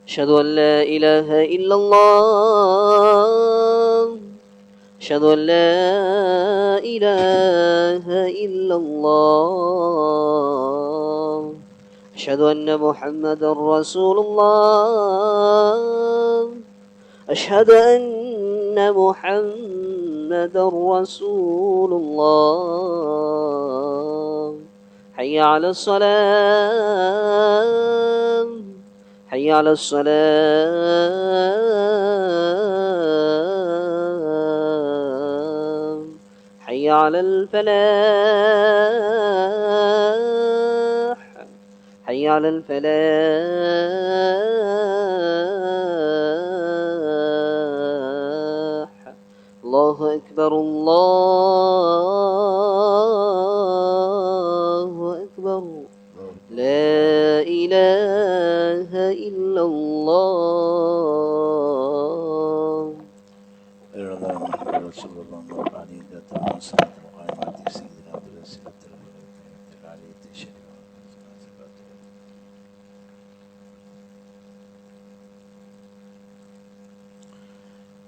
أشهد أن لا إله إلا الله. أشهد أن لا إله إلا الله. أشهد أن محمدا رسول الله. أشهد أن محمدا رسول الله. حي على الصلاة. حي على الصلاة. حي على الفلاح. حي على الفلاح. الله أكبر الله أكبر. لا إله إلا الله.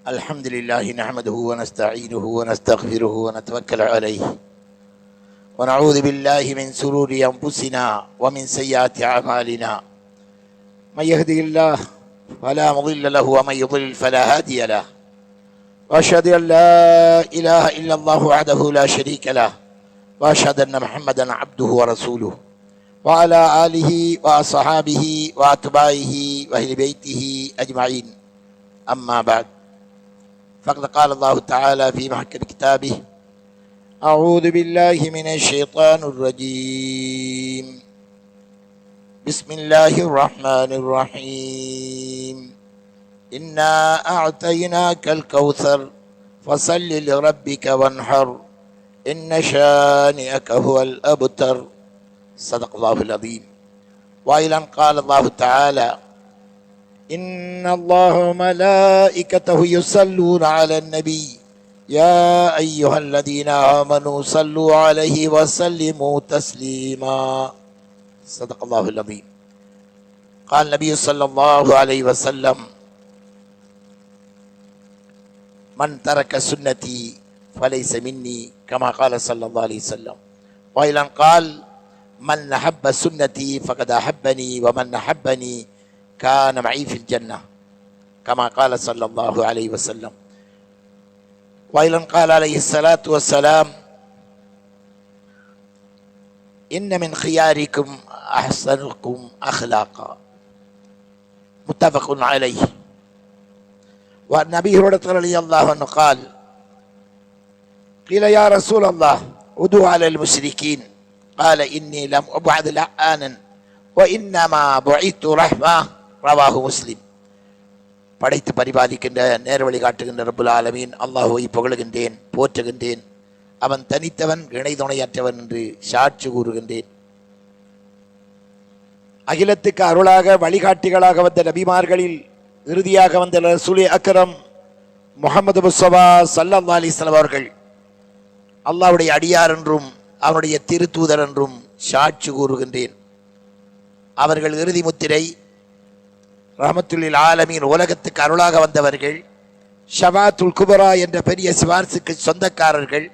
الحمد لله نحمده ونستعينه ونستغفره ونتوكل عليه ونعوذ بالله من شرور أنفسنا ومن سيئات أعمالنا من يهده الله فلا مضل له ومن يضلل فلا هادي له وأشهد أن لا إله إلا الله وحده لا شريك له وأشهد أن محمدا عبده ورسوله وعلى آله وأصحابه وأتباعه وأهل بيته أجمعين. أما بعد، فقد قال الله تعالى في محكم كتابه: أعوذ بالله من الشيطان الرجيم. بسم الله الرحمن الرحيم. إنا أعطيناك الكوثر فصل لربك وانحر إن شانئك هو الأبتر. صدق الله العظيم. وأيضا قال الله تعالى: إن الله وملائكته يصلون على النبي يا أيها الذين آمنوا صلوا عليه وسلموا تسليما. صدق الله العظيم. قال النبي صلى الله عليه وسلم: من ترك سنتي فليس مني، كما قال صلى الله عليه وسلم. وأيضا قال: من أحب سنتي فقد أحبني ومن أحبني كان معي في الجنة، كما قال صلى الله عليه وسلم. وأيضا قال عليه الصلاة والسلام: إن من خياركم أحسنكم أخلاقا. متفق عليه. وعن أبي هريرة رضي الله عنه قال: قيل يا رسول الله ادعو على المشركين، قال: إني لم أبعث لعانا وإنما بعثت رحمة. ரவாஹு முஸ்லிம். படைத்து பரிபாலிக்கின்ற நேர்வழி காட்டுகின்ற ரப்புல் ஆலமீன் அல்லாஹுவை புகழுகின்றேன், போற்றுகின்றேன். அவன் தனித்தவன், இணை துணையற்றவன் என்று சாட்சி கூறுகின்றேன். அகிலத்துக்கு அருளாக வழிகாட்டிகளாக வந்த நபிமார்களில் இறுதியாக வந்த ரசூல் அக்ரம் முஹம்மது முஸ்தபா ஸல்லல்லாஹு அலைஹி வஸல்லம் அவர்கள் அல்லாஹ்வுடைய அடியார் என்றும் அவனுடைய திருத்தூதர் என்றும் சாட்சி கூறுகின்றேன். அவர்கள் இறுதி முத்திரை ரஹ்மத்துல் ஆலமீன், உலகத்துக்கு அருளாக வந்தவர்கள், ஷஃபாத்துல் குபரா என்ற பெரிய சிபார்சுக்கு சொந்தக்காரர்கள்.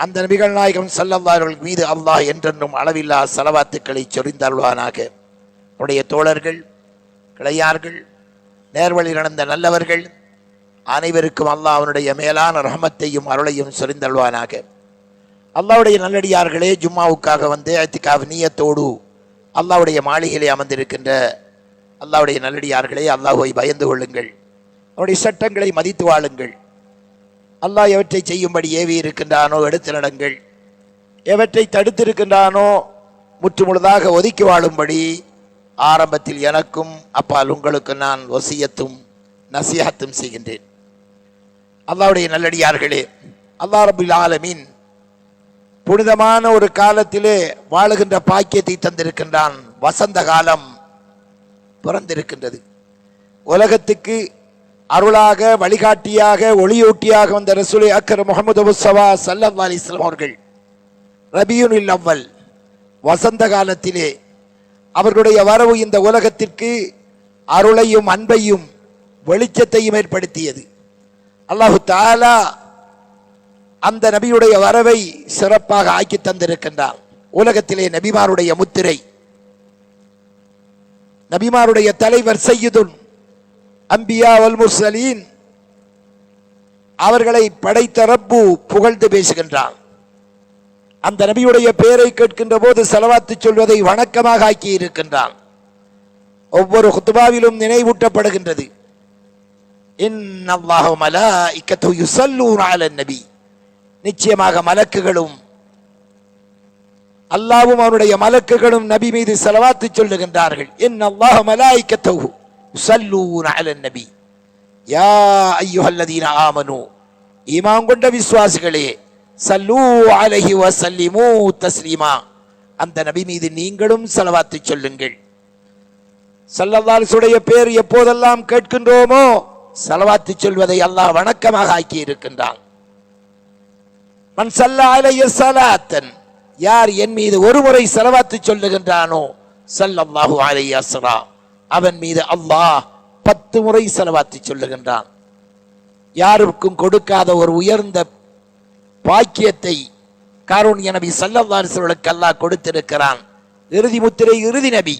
அந்த நபிகள் நாயகம் ஸல்லல்லாஹு அலைஹி வஸல்லம் மீது அல்லாஹ் என்றென்றும் அளவில்லா ஸலவாத்துக்களை சொரிந்தருள்வானாக. அவருடைய தோழர்கள், கிளையார்கள், நேர்வழி நடந்த நல்லவர்கள் அனைவருக்கும் அல்லாஹ் அவனுடைய மேலான ரஹமத்தையும் அருளையும் சொரிந்தருள்வானாக. அல்லாஹ்வுடைய நல்லடியார்களே, ஜும்மாவுக்காக வந்து இத்திகாஃப் நியத்தோடு அல்லாஹ்வுடைய மாளிகையிலே அமர்ந்திருக்கின்ற அல்லாஹ்வுடைய நல்லடியார்களே, அல்லாஹ்வை பயந்து கொள்ளுங்கள், அவருடைய சட்டங்களை மதித்து வாழுங்கள். அல்லாஹ் எவற்றை செய்யும்படி ஏவி இருக்கின்றானோ எடுத்து நடங்கள், எவற்றை தடுத்திருக்கின்றானோ முற்று முழுதாக ஒதுக்கி வாழும்படி ஆரம்பத்தில் எனக்கும் அப்பால் உங்களுக்கு நான் வசியத்தும் நசிஹத்தும் செய்கின்றேன். அல்லாஹ்வுடைய நல்லடியார்களே, அல்லாஹ் ரப்புல் ஆலமீன் புனிதமான ஒரு காலத்திலே வாழுகின்ற பாக்கியத்தை தந்திருக்கின்றான். வசந்த காலம் பிறந்திருக்கின்றது. உலகத்துக்கு அருளாக வழிகாட்டியாக ஒளியூட்டியாக வந்த ரசூல் அக்ரம் முஹம்மது முஸ்தபா ஸல்லல்லாஹு அலைஹி வஸல்லம் அவர்கள் ரபியுல் அவ்வல் வசந்த காலத்திலே அவர்களுடைய வரவு இந்த உலகத்திற்கு அருளையும் அன்பையும் வெளிச்சத்தையும் ஏற்படுத்தியது. அல்லாஹு தஆலா அந்த நபியுடைய வரவை சிறப்பாக ஆக்கி தந்திருக்கின்றார். உலகத்திலே நபிமாருடைய முத்திரை, நபிமாருடைய தலைவர் சையதுல் அம்பியா வல் முர்சலீன், அவர்களை படைத்த ரப்பு புகழ்ந்து பேசுகின்றான். அந்த நபியுடைய பெயரை கேட்கின்ற போது ஸலவாத்து சொல்வதை வணக்கமாக ஆக்கி இருக்கின்றான். ஒவ்வொரு குத்பாவிலும் நினைவூட்டப்படுகின்றது, இன்னல்லாஹ வ மலாயிகத்துஹு யுஸல்லூன அலன் நபி, நிச்சயமாக மலக்குகளும் அல்லாஹ்வும் அவருடைய மலக்குகளும் நபி மீது ஸலவாத்து சொல்லுகின்றார்கள். இன்னல்லாஹ வ மலாயிகத்துஹு யுஸல்லூன அலன் நபி யா அய்யுஹல்லதீன ஆமனூ, ஈமான் கொண்ட விசுவாசிகளே, சல்லூ அலைஹி வஸல்லிமூ தஸ்லீமா, அந்த நபி மீது நீங்களும் ஸலவாத்து சொல்லுங்கள். ஸல்லல்லாஹு அலைஹி வஸல்லம் பேர் எப்போதெல்லாம் கேட்கின்றோமோ ஸலவாத்து சொல்வதை அல்லாஹ் வணக்கமாக ஆக்கி இருக்கின்றான். மன் ஸல்லா அலைஹி ஸலாத்தன், யார் என் மீது ஒரு முறை ஸலவாத்து சொல்லுகின்றானோ ஸல்லல்லாஹு அலைஹி வஸல்லம், அவன் மீது அல்லாஹ் 10 முறை ஸலவாத்து சொல்லுகின்றான். யாருக்கும் கொடுக்காத ஒரு உயர்ந்த பாக்கியத்தை காரூணிய நபி ஸல்லல்லாஹு அலைஹி வஸல்லம் அல்லாஹ் கொடுத்திருக்கிறான். இறுதி முத்திரை, இறுதி நபி.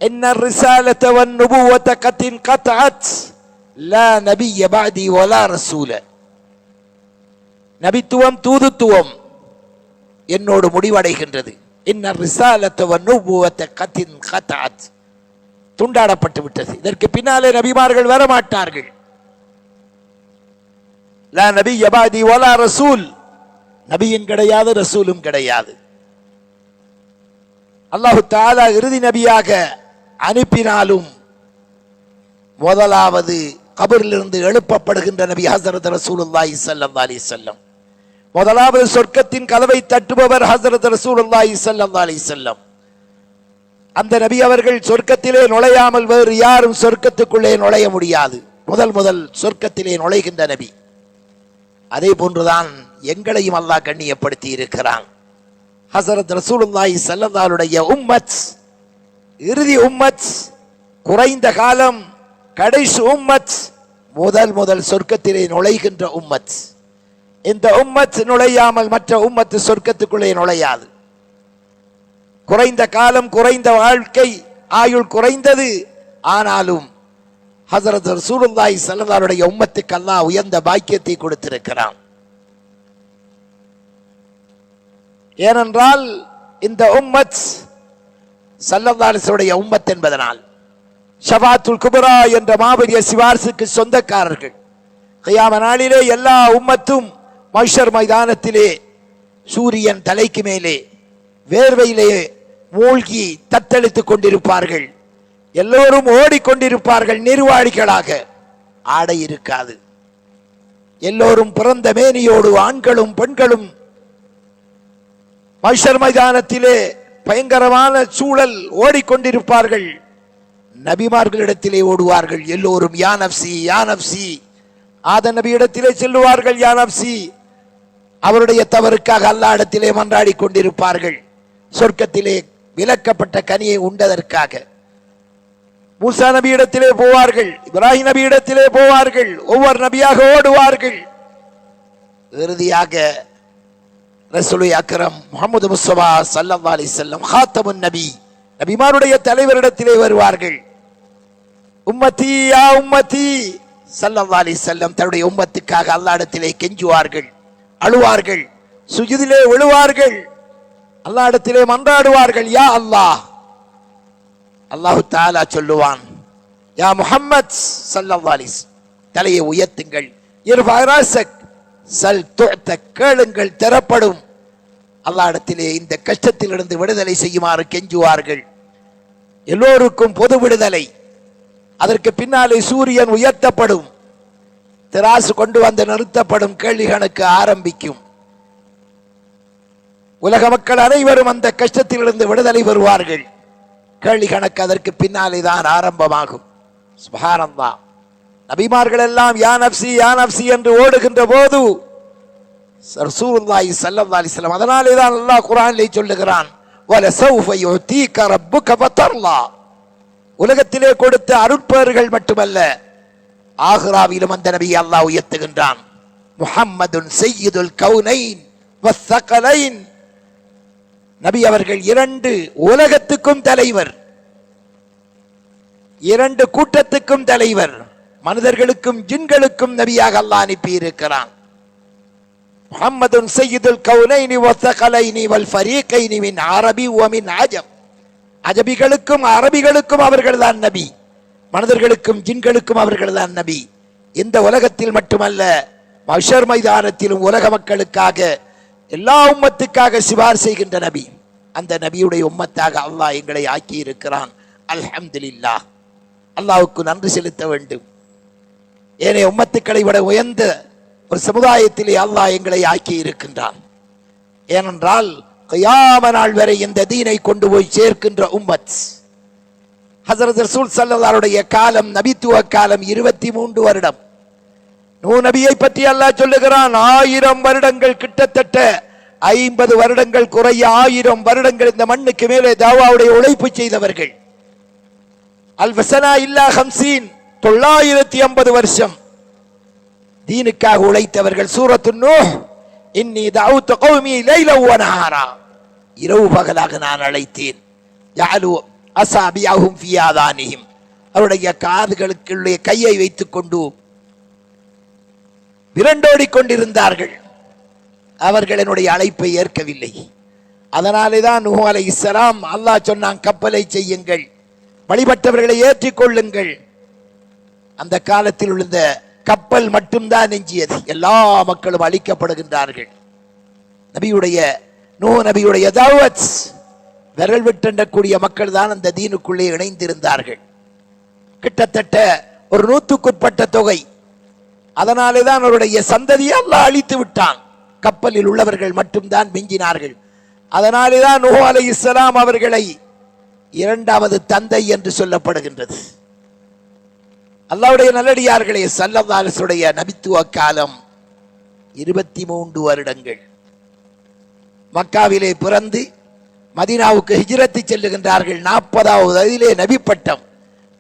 இன்ன ரிசாலத வன் நுபுவத கத்தின் கத்அத் லா நபிய பஅதி வலா ரசூல, நபித்துவம் தூதுத்துவம் என்னோடு முடிவடைகின்றது. இன்ன ரிசாலத வன் நுபுவத கத்தின் கத்அத், துண்டாடப்பட்டு விட்டது. இதற்கு பின்னாலே நபிமார்கள் வரமாட்டார்கள். லா நபிய பஅதி வலா ரசூல், நபியும் கிடையாது, ரசூலும் கிடையாது. அல்லாஹு தஆலா இறுதி நபியாக அனுப்பினாலும் முதலாவது கபரிலிருந்து எழுப்பப்படுகின்ற நபி ஹஸரத் ரசூலுல்லாஹி ஸல்லல்லாஹு அலைஹி வஸல்லம். முதலாவது சொர்க்கத்தின் கதவை தட்டுபவர் ஹஸரத் ரசூலுல்லாஹி ஸல்லல்லாஹு அலைஹி வஸல்லம். அந்த நபி அவர்கள் சொர்க்கத்திலே நுழையாமல் வேறு யாரும் சொர்க்கத்துக்குள்ளே நுழைய முடியாது. முதல் சொர்க்கத்திலே நுழைகின்ற நபி. அதே போன்றுதான் எங்களையும் அல்லாஹ் கண்ணியப்படுத்தி இருக்கிறான். ஹஸரத் ரசூலுல்லாஹி ஸல்லல்லாஹு அலைஹி உம்மத், இறுதி உம்மத், குறைந்த காலம், கடைசி உம்மத், முதல் சொர்க்கத்திலே நுழைகின்ற உம்மத். இந்த உம்மத் நுழையாமல் மற்ற உம்மத் சொர்க்கத்துக்குள்ளே நுழையாது. குறைந்த காலம், குறைந்த வாழ்க்கை, ஆயுள் குறைந்தது. ஆனாலும் ஹஸரத் ரசூலுல்லாஹி ஸல்லல்லாஹு அலைஹி உம்மத்துக்கு அல்லாஹ் உயர்ந்த பாக்கியத்தை கொடுத்திருக்கிறான். ஏனென்றால் இந்த உம்மத் ஸல்லல்லாஹு அலைஹி வஸல்லம் உம்மத் என்பதனால் ஷஃபாத்துல் குப்ரா என்ற மாபெரிய சிபார்சுக்கு சொந்தக்காரர்கள். கியாம நாளிலே எல்லா உம்மத்தும் மஹ்ஷர் மைதானத்திலே சூரியன் தலைக்கு மேலே வேர்வையிலே மூழ்கி தத்தளித்துக் கொண்டிருப்பார்கள். எல்லோரும் ஓடிக்கொண்டிருப்பார்கள் நிர்வாணிகளாக. ஆடை இருக்காது. எல்லோரும் பிறந்த மேனியோடு ஆண்களும் பெண்களும் மஹ்ஷர் மைதானத்திலே பயங்கரமான சூழல் ஓடிக்கொண்டிருப்பார்கள். நபிமார்களிடத்திலே ஓடுவார்கள். எல்லோரும் யா நப்சி யா நப்சி. ஆதம் நபி இடத்திலே செல்லுவார்கள், யா நப்சி. அவருடைய தவறுக்காக அல்லாஹ் இடத்திலே மன்றாடி கொண்டிருப்பார்கள். சொர்க்கத்திலே விலக்கப்பட்ட கனியை உண்டதற்காக. மூசா நபி இடத்திலே போவார்கள், இப்ராஹிம் நபி இடத்திலே போவார்கள். ஒவ்வொரு நபியாக ஓடுவார்கள். இறுதியாக ரசூலுல் அக்ரம் முஹம்மது முஸ்தபா ஸல்லல்லாஹு அலைஹி வஸல்லம் ஹாத்தமுன் நபி, நபிமாருடைய தலைவரிடத்திலே வருவார்கள். உம்மத்தி யா உம்மத்தி ஸல்லல்லாஹு அலைஹி வஸல்லம் தன்னுடைய உம்மத்துக்காக அல்லாஹ்விடத்திலே கெஞ்சுவார்கள், அழுவார்கள், சுஜூதிலே விழுவார்கள், அல்லாஹ்விடத்திலே மன்றாடுவார்கள். யா அல்லாஹ். அல்லாஹ் தஆலா சொல்லுவான், யா முஹம்மத் ஸல்லல்லாஹு அலைஹி வஸல்லம், தலையை உயர்த்துங்கள், இர்ஃபா ராஸக் சல் துஅத, கேளுங்கள் தரப்படும். அல்லாஹ்விடத்திலே இந்த கஷ்டத்திலிருந்து விடுதலை செய்யுமாறு கெஞ்சுவார்கள். எல்லோருக்கும் பொது விடுதலை. அதற்கு பின்னாலே சூரியன் உயர்த்தப்படும், திராசு கொண்டு வந்து நிறுத்தப்படும், கேள்வி கணக்கு ஆரம்பிக்கும். உலக மக்கள் அனைவரும் அந்த கஷ்டத்திலிருந்து விடுதலை பெறுவார்கள். கேள்வி கணக்கு அதற்கு பின்னாலே தான் ஆரம்பமாகும். சுப்ஹானல்லாஹ். நபிமார்கள் எல்லாம் யா நப்சி யா நப்சி என்று ஓடுகின்ற போது ரசூலுல்லாஹி ஸல்லல்லாஹு அலைஹி வஸல்லம், அதனாலே தான் அல்லாஹ் குர்ஆனிலே சொல்லுகிறான், வலசௌஃப யுதீக ரப்புக ஃபதர்லா. உலகத்திலே கொடுத்த அருட்பேறுகள் மட்டுமல்ல, ஆகிராவிலும் அந்த நபியை அல்லாஹ் உயர்த்துகின்றான். முஹம்மதுன் சய்யிதுல் கௌனைன் வஸ்ஸகலைன். நபி அவர்கள் இரண்டு உலகத்துக்கும் தலைவர், இரண்டு கூட்டத்துக்கும் தலைவர், மனிதர்களுக்கும் ஜின்களுக்கும் நபியாக அல்லாஹ் அனுப்பி இருக்கிறான். முஹம்மதுன் சய்யிதுல் கௌனைனி வஸ்ஸகலைனி வல் ஃபரீகைனி மின் அரபி வ மின் அஜம். அஜபிகளுக்கும் அரபிகளுக்கும் அவர்கள்தான் நபி, மனிதர்களுக்கும் ஜின்களுக்கும் அவர்கள்தான் நபி. இந்த உலகத்தில் மட்டுமல்ல, மஹ்ஷர் மைதானத்திலும் உலக மக்களுக்காக, எல்லா உம்மத்துக்காக சிபார் செய்கின்ற நபி. அந்த நபியுடைய உம்மத்தாக அல்லாஹ் எங்களை ஆக்கி இருக்கிறான். அல்ஹம்துலில்லாஹ். அல்லாஹ்வுக்கு நன்றி செலுத்த வேண்டும். ஏனைய உம்மத்துக்களை விட உயர்ந்த ஒரு சமுதாயத்திலே அல்லாஹ் எங்களை ஆக்கி இருக்கின்றான். ஏனென்றால் கியாம நாள் வரை இந்த தீனை கொண்டு போய் சேர்க்கின்ற உம்மத். ஹஸரத் ரசூல் ஸல்லல்லாஹு அலைஹி காலம், நபித்துவ காலம் 23 வருடம். நூ நபியை பற்றி அல்லாஹ் சொல்லுகிறான், 1000 வருடங்கள், கிட்டத்தட்ட 50 வருடங்கள் குறைய 1000 வருடங்கள் இந்த மண்ணுக்கு மேலே தாவாவுடைய உழைப்பு செய்தவர்கள். அல்வசனா இல்லா 50, 950 வருஷம் தீனுக்காக உழைத்தவர்கள். சூரத்து நூஹ், இன்னி தஅவுது கௌமி லைலன் வ நஹாரா. இரவு பகலாக நான் அழைத்தேன். ஜஅலு அஸாபியஹும் ஃபீ ஆதானிஹிம். அவருடைய காதுகளுக்குள்ளே கையை வைத்துக் கொண்டு விரண்டோடி கொண்டிருந்தார்கள். அவர்கள் என்னுடைய அழைப்பை ஏற்கவில்லை. அதனாலே தான் நூஹ் அலைஹிஸ்ஸலாம் அல்லாஹ் சொன்னான், கப்பலை செய்யுங்கள், வழிபட்டவர்களை ஏற்றிக்கொள்ளுங்கள். அந்த காலத்தில் உள்ள கப்பல் மட்டும்தான் எஞ்சியது. எல்லா மக்களும் அழிக்கப்படுகின்றார்கள். நபியுடைய நூஹ் நபியுடைய தாவத், விரல் விட்டக்கூடிய மக்கள் தான் அந்த தீனுக்குள்ளே இணைந்திருந்தார்கள். கிட்டத்தட்ட ஒரு 100க்குட்பட்ட தொகை. அதனாலே தான் அவருடைய சந்ததியை அல்லாஹ் அழித்து விட்டான். கப்பலில் உள்ளவர்கள் மட்டும்தான் மிஞ்சினார்கள். அதனாலே தான் நூஹ் அலைஹிஸ்ஸலாம் அவர்களை இரண்டாவது தந்தை என்று சொல்லப்படுகின்றது. அல்லாஹ்வுடைய நல்லடியார்களே, ஸல்லல்லாஹு அலைஹி வஸல்லம் நபித்துவ காலம் 23 வருடங்கள். மக்காவிலே பிறந்து மதீனாவுக்கு ஹிஜ்ரத் செல்லுகின்றார்கள். 40வது வயதிலே நபி பட்டம்.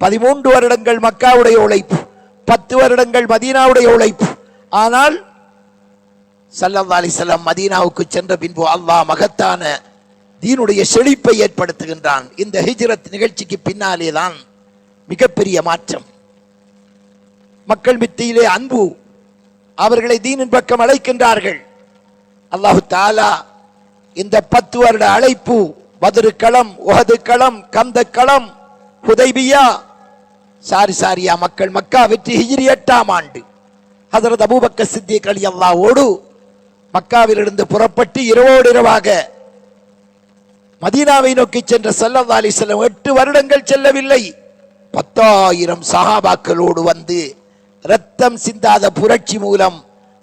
13 வருடங்கள் மக்காவுடைய உழைப்பு, 10 வருடங்கள் மதீனாவுடைய உழைப்பு. ஆனால் ஸல்லல்லாஹு அலைஹி வஸல்லம் மதீனாவுக்கு சென்ற பின்பு அல்லாஹ் மகத்தான தீனுடைய செழிப்பை ஏற்படுத்துகின்றான். இந்த ஹிஜ்ரத் நிகழ்ச்சிக்கு பின்னாலே தான் மிகப்பெரிய மாற்றம். மக்கள் மத்தியிலே அன்பு, அவர்களை தீனின் பக்கம் அழைக்கின்றார்கள். அல்லாஹு தஆலா இந்த 10 வருட அழைப்பு, பத்ரு களம், உஹது களம், கந்த களம், ஹுதைபியா, சாரியா மக்கள் மக்கா வெற்றி, ஹிஜ்ரி 8ஆம் ஆண்டு ஹஜ்ரத் அபூபக்கர் சித்திக் ரலியல்லாஹு மக்காவிலிருந்து புறப்பட்டு இரவோடு இரவாக மதீனாவை நோக்கி சென்ற ஸல்லல்லாஹு அலைஹி வஸல்லம் 8 வருடங்கள் செல்லவில்லை. 10,000 சஹாபாக்களோடு வந்து ரத்தம் சிந்தாத புரட்சி மூலம்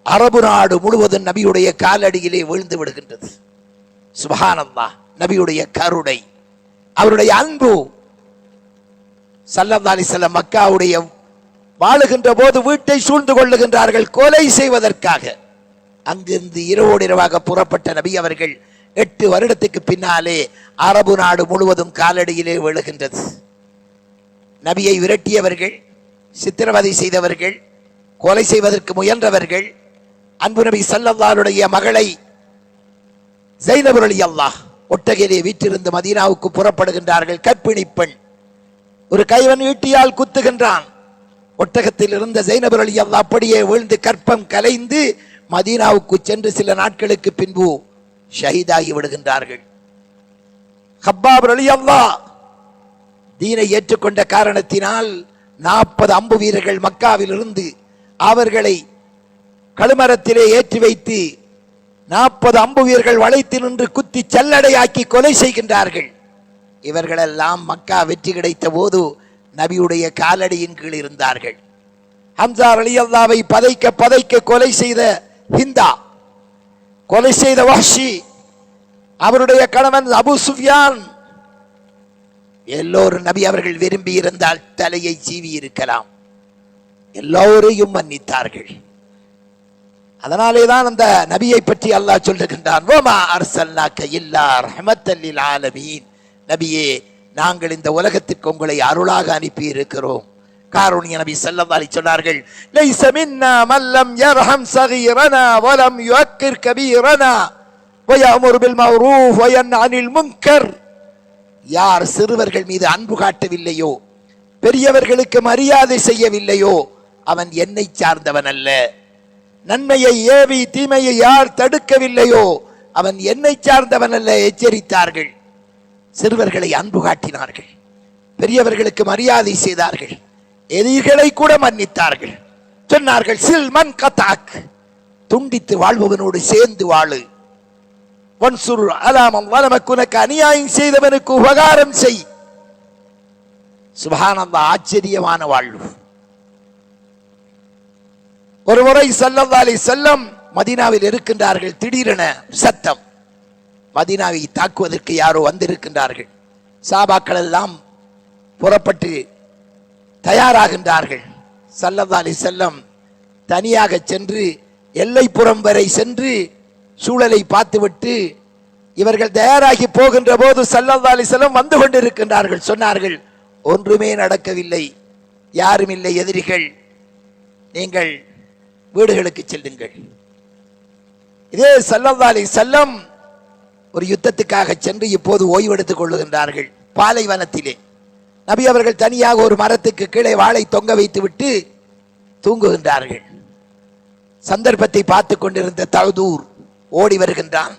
அரபு நாடு முழுவதும் நபியுடைய காலடியிலே விழுந்து விடுகின்றது. சுப்ஹானல்லாஹ். நபியுடைய கருணை, அவருடைய அன்பு. ஸல்லல்லாஹு அலைஹி வஸல்லம் மக்காவுடைய வாழுகின்ற போது வீட்டை சூழ்ந்து கொள்ளுகின்றார்கள் கொலை செய்வதற்காக. அங்கிருந்து இரவோடு இரவாக புறப்பட்ட நபி அவர்கள் 8 வருடத்துக்கு பின்னாலே அரபு நாடு முழுவதும் காலடியிலே விழுகின்றது. நபியை விரட்டியவர்கள், சித்திரவதை செய்தவர்கள், கொலை செய்வதற்கு முயன்றவர்கள், அன்பு நபி ஸல்லல்லாஹு அலைஹி மகளை ஸைனப் ரலியல்லாஹ் ஒட்டகையிலே வீற்றிருந்து மதீனாவுக்கு புறப்படுகின்றார்கள். கர்ப்பிணி பெண். ஒரு கைவன் ஈட்டியால் குத்துகின்றான். ஒட்டகத்தில் இருந்த ஸைனப் ரலியல்லாஹ் அப்படியே விழுந்து கற்பம் கலைந்து மதீனாவுக்கு சென்று சில நாட்களுக்கு பின்பு ஷஹீதாகி விடுகின்றார்கள். ஹப்பாப் ரலியல்லாஹ் தீனை ஏற்றுக்கொண்ட காரணத்தினால் 40 அம்பு வீரர்கள் மக்காவில் இருந்து அவர்களை கழுமரத்திலே ஏற்றி வைத்து 40 அம்பு வீரர்கள் வளைத்து நின்று குத்தி சல்லடையாக்கி கொலை செய்கின்றார்கள். இவர்களெல்லாம் மக்கா வெற்றி கிடைத்த போது நபியுடைய காலடியின் கீழ் இருந்தார்கள். ஹம்சா ரலியல்லாஹை பதைக்க கொலை செய்த ஹிந்தா, கொலை செய்த வஹ்ஷி, அவருடைய கணவன் அபு சுஃபியான், எல்லோரும் நபி அவர்கள் விரும்பி இருந்தால் தலையை சீவி இருக்கலாம். எல்லோரையும் மன்னித்தார்கள். அதனாலே தான் அந்த நபியை பற்றி அல்லாஹ் சொல்லுகின்றான், வமா அர்சல்னாக இல்லா ரஹ்மத்தல் லில் ஆலமீன். நபியே, நாங்கள் இந்த உலகத்திற்கு உங்களை அருளாக அனுப்பி இருக்கிறோம். காரூணிய நபி ஸல்லல்லாஹு அலைஹி சொன்னார்கள், லைஸ மின்னா மன் லம் யர்ஹம் ஸகீரனா வ லம் யுஅக்கிர் கபீரனா வ யஅமுரு பில் மஅரூஃப் வ யன்ஹா அனில் முன்கர். யார் சிறுவர்கள் மீது அன்பு காட்டவில்லையோ, பெரியவர்களுக்கு மரியாதை செய்யவில்லையோ, அவன் என்னை சார்ந்தவன் அல்ல. நன்மையை ஏவி தீமையை யார் தடுக்கவில்லையோ, அவன் என்னை சார்ந்தவன் அல்ல எச்சரித்தார்கள். சிறுவர்களை அன்பு காட்டினார்கள், பெரியவர்களுக்கு மரியாதை செய்தார்கள், எதிரிகளை கூட மன்னித்தார்கள். சொன்னார்கள், சில் மன் கதாக், துண்டித்து வாழ்பவனோடு சேர்ந்து வாழு. வன்சுர் அலாமம் வலமக்குனக்கு, அநியாயம் செய்தவனுக்கு உபகாரம் செய். சுப்ஹானல்லாஹ், ஆச்சரியமான வாழ்வு. ஒரு முறை ஸல்லல்லாஹு அலைஹி வஸல்லம் மதீனாவில் இருக்கின்றார்கள். திடீரென சத்தம், மதீனாவை தாக்குவதற்கு யாரோ வந்திருக்கின்றார்கள். சஹாபாக்கள் எல்லாம் புறப்பட்டு தயாராகின்றார்கள். ஸல்லல்லாஹு அலைஹி வஸல்லம் தனியாக சென்று எல்லைப்புறம் வரை சென்று சூழலை பார்த்துவிட்டு இவர்கள் தயாராகி போகின்ற போது ஸல்லல்லாஹு அலைஹி வஸல்லம் வந்து கொண்டிருக்கின்றார்கள். சொன்னார்கள், ஒன்றுமே நடக்கவில்லை, யாரும் இல்லை எதிரிகள், நீங்கள் வீடுகளுக்கு செல்லுங்கள். இதே ஸல்லல்லாஹு அலைஹி வஸல்லம் ஒரு யுத்தத்துக்காக சென்று இப்போது ஓய்வெடுத்துக் கொள்ளுகின்றார்கள். பாலைவனத்திலே நபி அவர்கள் தனியாக ஒரு மரத்துக்கு கீழே வாளை தொங்க வைத்து விட்டு தூங்குகின்றார்கள். சந்தர்ப்பத்தை பார்த்து கொண்டிருந்த தஅதூர் ஓடி வருகின்றான்.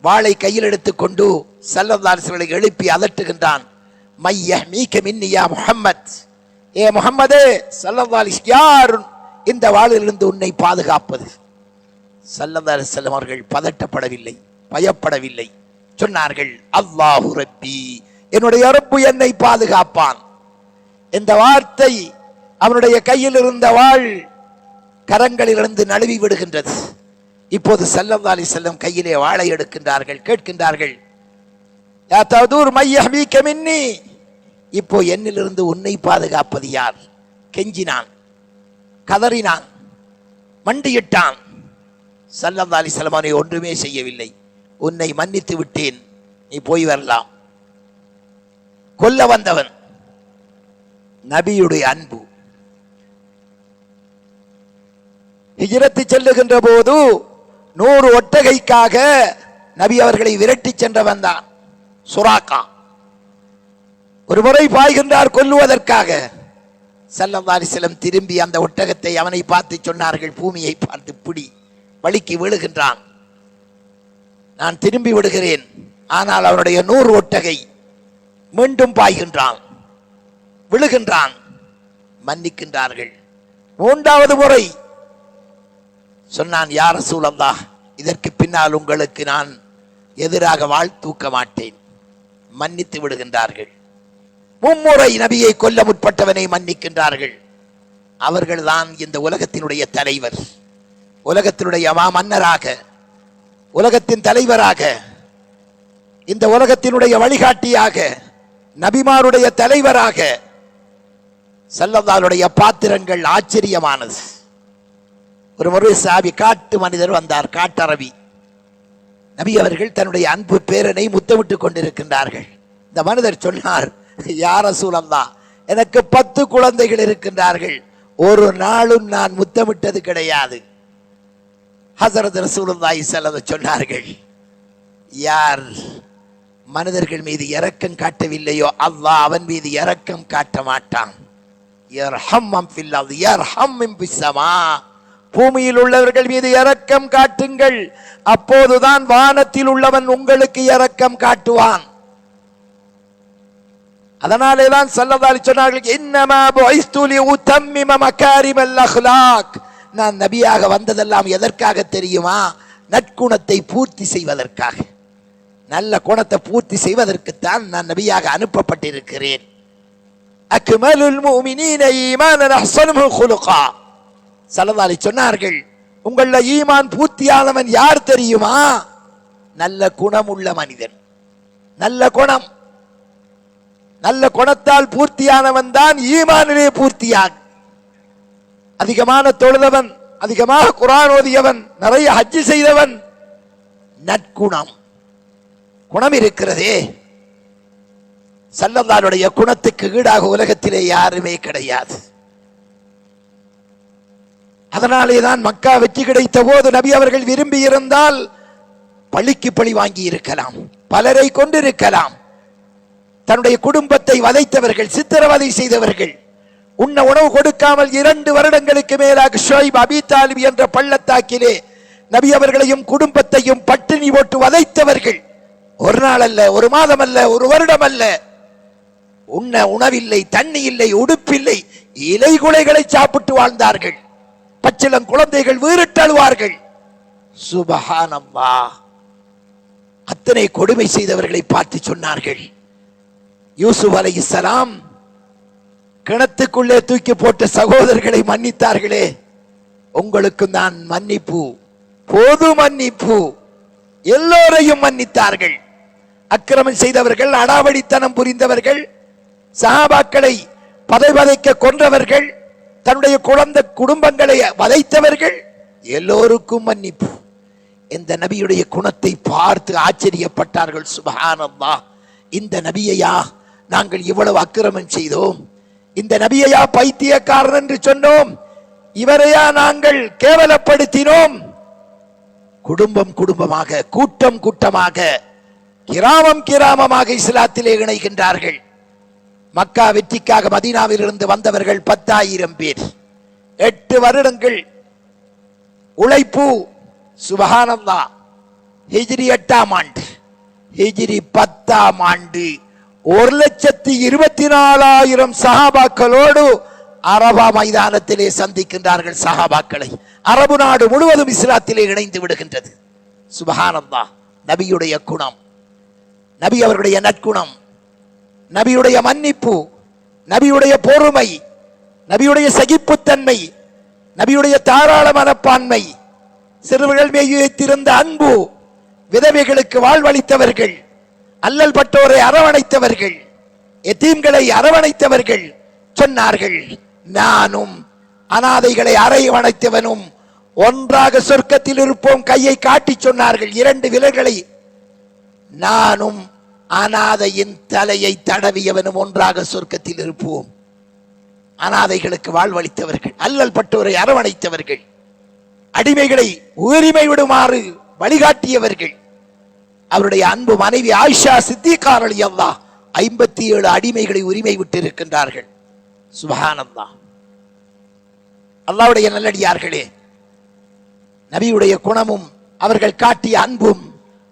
வாளை கையில் எடுத்துக்கொண்டு ஸல்லல்லாஹு அலைஹி வஸல்லம் எழுப்பி அதட்டுகின்றான். மையஹ்மீக மின்னி யா முஹம்மத், ஏ முஹம்மதே, ஸல்லல்லாஹு அலைஹி வஸல்லம், யார் இந்த வாளிலிருந்து உன்னை பாதுகாப்பது? ஸல்லல்லாஹு அலைஹி வஸல்லம் அவர்கள் பதட்டப்படவில்லை, பயப்படவில்லை. சொன்னார்கள், அல்லாஹு ரப்பி, என்னுடைய ரப்பு என்னை பாதுகாப்பான். இந்த வார்த்தை அவனுடைய கையில் இருந்த வாள் கரங்களிலிருந்து நழுவி விடுகின்றது. இப்போது ஸல்லல்லாஹு அலைஹி வஸல்லம் கையிலே வாளை எடுக்கின்றார்கள். கேட்கின்றார்கள், யா தஅதூர் மையஹ்மீக மின்னி, இப்போ என்னிலிருந்து உன்னை பாதுகாப்பது யார்? கெஞ்சினான், கதறினான், மண்டியிட்டான். ஸல்லல்லாஹு அலைஹி வஸல்லம் அவனை ஒன்றுமே செய்யவில்லை. உன்னை மன்னித்து விட்டேன், நீ போய் வரலாம். கொல்ல வந்தவன் நபியுடைய அன்பு. ஹிஜ்ரத்து செல்லுகின்ற போது 100 ஒட்டகைக்காக நபி அவர்களை விரட்டி சென்றவன் தான் சுராக்கா. ஒரு முறை பாய்கின்றார் கொல்லுவதற்காக. ஸல்லல்லாஹு அலைஹி வஸல்லம் திரும்பி அந்த ஒட்டகத்தை அவனை பார்த்து சொன்னார்கள், பூமியை பார்த்து பிடி, வலிக்கு விழுகின்றான், நான் திரும்பி விடுகிறேன். ஆனால் அவனுடைய 100 ஒட்டகை மீண்டும் பாய்கின்றான், விழுகின்றான். மன்னிக்கின்றார்கள். 3வது முறை சொன்னான், யா ரசூலல்லாஹ், இதற்கு பின்னால் உங்களுக்கு நான் எதிராக வாள் தூக்க மாட்டேன். மன்னித்து விடுகின்றார்கள். 3 முறை நபியை கொல்ல முற்பட்டவனை மன்னிக்கின்றார்கள். அவர்கள்தான் இந்த உலகத்தினுடைய தலைவர், உலகத்தினுடைய மன்னராக, உலகத்தின் தலைவராக, இந்த உலகத்தினுடைய வழிகாட்டியாக, நபிமாருடைய தலைவராக. ஸல்லல்லாஹுடைய பாத்திரங்கள் ஆச்சரியமானது. ஒரு முறை சாபி காட்டு மனிதர் வந்தார், காட்டரபி. நபி அவர்கள் தன்னுடைய அன்பு பேரனை முத்தமிட்டுக் கொண்டிருக்கின்றார்கள். இந்த மனிதர் சொன்னார், யா ரசூலல்லாஹ், எனக்கு 10 குழந்தைகள் இருக்கின்றார்கள், ஒரு நாளும் நான் முத்தமிட்டது கிடையாது. ஹஸரத் ரசூலுல்லாஹி ஸல்லல்லாஹு அலைஹி வஸல்லம் சொன்னார்கள், யார் மனிதர்கள் மீது இரக்கம் காட்டவில்லையோ அல்லாஹ் அவன் மீது இரக்கம் காட்ட மாட்டான். யர்ஹம்மம் ஃபில் அர்தி யர்ஹம்மம் ஃபிஸ் ஸமா, பூமியில் உள்ளவர்கள் மீது இரக்கம் காட்டுங்கள், அப்போதுதான் வானத்தில் உள்ளவன் உங்களுக்கு இரக்கம் காட்டுவான். அதனாலே தான் ஸல்லல்லாஹு அலைஹி சொன்னார்கள், இன்னமா புஇஸ்து லிஉதம்மிம மகாரிமல் அக்லாக், நான் நபியாக வந்ததெல்லாம் எதற்காக தெரியுமா? நற்குணத்தை பூர்த்தி செய்வதற்காக, நல்ல குணத்தை பூர்த்தி செய்வதற்குத்தான் நான் நபியாக அனுப்பப்பட்டிருக்கிறேன். அக்மலுல் முஃமினீன ஈமானன் அஹ்ஸனுஹு குலுகா, ஸல்லல்லாஹு அலைஹி சொன்னார்கள், உங்கள ஈமான் பூர்த்தியானவன் யார் தெரியுமா? நல்ல குணம் உள்ள மனிதன். நல்ல குணம், நல்ல குணத்தால் பூர்த்தியானவன் தான் ஈமானிலே பூர்த்தியான். அதிகமான தொழுதவன், அதிகமாக குர்ஆன் ஓதியவன், நிறைய ஹஜ் செய்தவன். நற்குணம், குணம் இருக்கிறதே, ஸல்லல்லாஹுடைய குணத்துக்கு ஈடாக உலகத்திலே யாருமே கிடையாது. அதனாலே தான் மக்கா வெற்றி கிடைத்த போது நபி அவர்கள் விரும்பி இருந்தால் பழிக்கு பழி வாங்கி இருக்கலாம், பலரை கொண்டிருக்கலாம். தன்னுடைய குடும்பத்தை வதைத்தவர்கள், சித்திரவதை செய்தவர்கள், உண்ண உணவு கொடுக்காமல் 2 வருடங்களுக்கு மேலாக ஷுஐப் அபீ தாலிப் என்ற பள்ளத்தாக்கிலே நபி அவர்களையும் குடும்பத்தையும் பட்டினி போட்டு வதைத்தவர்கள். ஒரு நாள் அல்ல, ஒரு மாதம் அல்ல, ஒரு வருடம் அல்ல. உண்ண உணவில்லை, தண்ணி இல்லை, உடுப்பில்லை, இலை குலைகளை சாப்பிட்டு வாழ்ந்தார்கள். பச்சிளம் குழந்தைகள் வீறிட்டு அழுவார்கள். சுப்ஹானல்லாஹ். அத்தனை கொடுமை செய்தவர்களை பார்த்து சொன்னார்கள், யூசுப் அலைஹிஸ்ஸலாம் கிணத்துக்குள்ளே தூக்கி போட்ட சகோதரர்களை மன்னித்தார்களே, உங்களுக்கு நான் மன்னிப்பு, பொது மன்னிப்பு. எல்லோரையும் மன்னித்தார்கள். அக்கிரமம் செய்தவர்கள், அடாவடித்தனம் புரிந்தவர்கள், சஹாபாக்களை பதைபதைக்க கொன்றவர்கள், தன்னுடைய குழந்தை குடும்பங்களை வதைத்தவர்கள், எல்லோருக்கும் மன்னிப்பு. இந்த நபியுடைய குணத்தை பார்த்து ஆச்சரியப்பட்டார்கள். சுப்ஹானல்லாஹ். இந்த நபியையா நாங்கள் இவ்வளவு அக்கிரமம் செய்தோம்? இந்த நபியையா பைத்தியக்காரன் என்று சொன்னோம்? இவரையா நாங்கள் கேவலப்படுத்தினோம்? குடும்பம் குடும்பமாக, கூட்டம் கூட்டமாக, கிராமம் கிராமமாக இஸ்லாத்திலே இணைகின்றார்கள். மக்கா வெற்றிக்காக மதீனாவில் இருந்து வந்தவர்கள் 10,000 பேர். 8 வருடங்கள் உழைப்பு. சுப்ஹானல்லாஹ். ஹிஜ்ரி 8ஆம் ஆண்டு, ஹிஜ்ரி 10ஆம் ஆண்டு 1,24,000 சஹாபாக்களோடு அரபா மைதானத்திலே சந்திக்கின்றார்கள். சஹாபாக்களை அரபு நாடு முழுவதும் இஸ்லாத்திலே இணைந்து விடுகின்றது. சுப்ஹானல்லாஹ். நபியுடைய குணம், நபி அவருடைய நற்குணம், நபியுடைய மன்னிப்பு, நபியுடைய பொறுமை, நபியுடைய சகிப்புத்தன்மை, நபியுடைய தாராள மனப்பான்மை, சிறுவர்கள் மீது வைத்திருந்த அன்பு, விதவைகளுக்கு வாழ்வளித்தவர்கள், அல்லல் பட்டோரை அரவணைத்தவர்கள், எத்தீம்களை அரவணைத்தவர்கள். சொன்னார்கள், நானும் அனாதைகளை அரவணைத்தவனும் ஒன்றாக சொர்க்கத்தில் இருப்போம். கையை காட்டி சொன்னார்கள், 2 விரல்களை. நானும் அனாதையின் தலையை தடவியவனும் ஒன்றாக சொர்க்கத்தில் இருப்போம். அனாதைகளுக்கு வாழ்வளித்தவர்கள், அல்லல் பட்டோரை அரவணைத்தவர்கள், அடிமைகளை உரிமை விடுமாறு வழிகாட்டியவர்கள். அவருடைய அன்பு மனைவி ஆயிஷா சித்திகா ரலியல்லாஹு 57 அடிமைகளை உரிமை விட்டு இருக்கின்றார்கள். சுப்ஹானல்லாஹ். அல்லாஹ்வுடைய நல்லடியார்களே, நபியுடைய குணமும் அவர்கள் காட்டிய அன்பும்